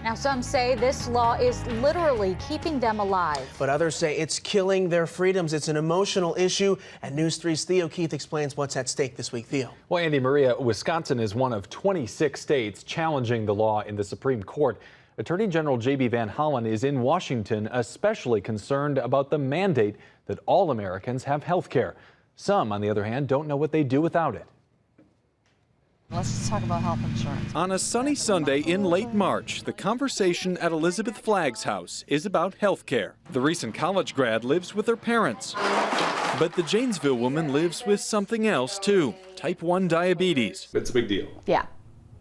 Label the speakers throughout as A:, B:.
A: Now, some say this law is literally keeping them alive.
B: But others say it's killing their freedoms. It's an emotional issue. And News 3's Theo Keith explains what's at stake this week. Theo.
C: Well, Andy Maria, Wisconsin is one of 26 states challenging the law in the Supreme Court. Attorney General J.B. Van Hollen is in Washington, especially concerned about the mandate that all Americans have health care. Some, on the other hand, don't know what they do without it.
D: Let's just talk about health insurance.
E: On a sunny Sunday in late March, the conversation at Elizabeth Flagg's house is about health care. The recent college grad lives with her parents. But the Janesville woman lives with something else, too, type 1 diabetes.
C: It's a big deal.
F: Yeah,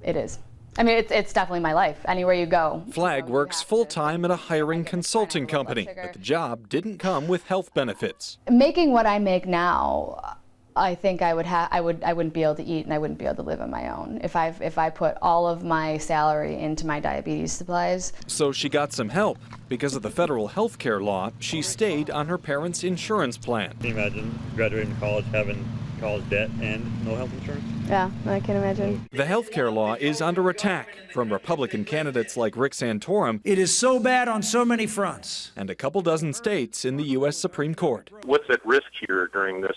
F: it is. I mean, it's definitely my life, anywhere you go.
E: Flagg works full-time at a hiring consulting company, but the job didn't come with health benefits.
F: Making what I make now, I think I wouldn't be able to eat and I wouldn't be able to live on my own if I put all of my salary into my diabetes supplies.
E: So she got some help. Because of the federal health care law, she stayed on her parents' insurance plan.
G: Can you imagine graduating college, having college debt and no health insurance?
F: Yeah, I can imagine.
E: The health care law is under attack from Republican candidates like Rick Santorum.
H: It is so bad on so many fronts.
E: And a couple dozen states in the U.S. Supreme Court.
I: What's at risk here during this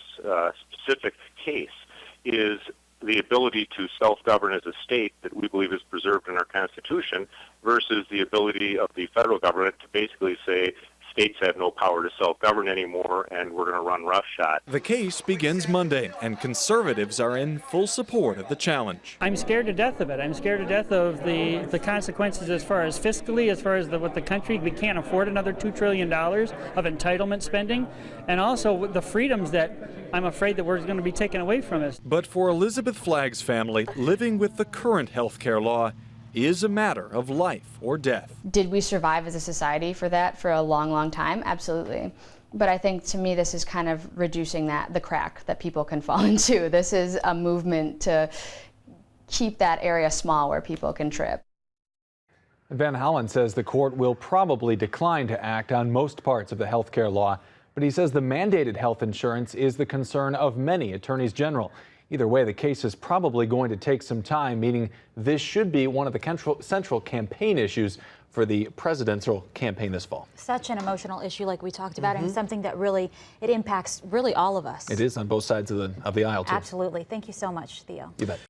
I: specific case is the ability to self-govern as a state that we believe is preserved in our Constitution versus the ability of the federal government to basically say states have no power to self-govern anymore and we're going to run roughshod.
E: The case begins Monday, and conservatives are in full support of the challenge.
J: I'm scared to death of it. I'm scared to death of the consequences as far as fiscally, as far as what the country, we can't afford another $2 trillion of entitlement spending, and also the freedoms that I'm afraid that we're going to be taken away from us.
E: But for Elizabeth Flagg's family, living with the current health care law is a matter of life or death.
F: Did we survive as a society for that for a long, long time? Absolutely. But I think to me this is kind of reducing the crack that people can fall into. This is a movement to keep that area small where people can trip.
C: Van Hollen says the court will probably decline to act on most parts of the health care law, but he says the mandated health insurance is the concern of many attorneys general. Either way, the case is probably going to take some time, meaning this should be one of the central campaign issues for the presidential campaign this fall.
A: Such an emotional issue like we talked about, and something that really, it impacts really all of us.
C: It is on both sides of the aisle, too.
A: Absolutely. Thank you so much, Theo.
C: You bet.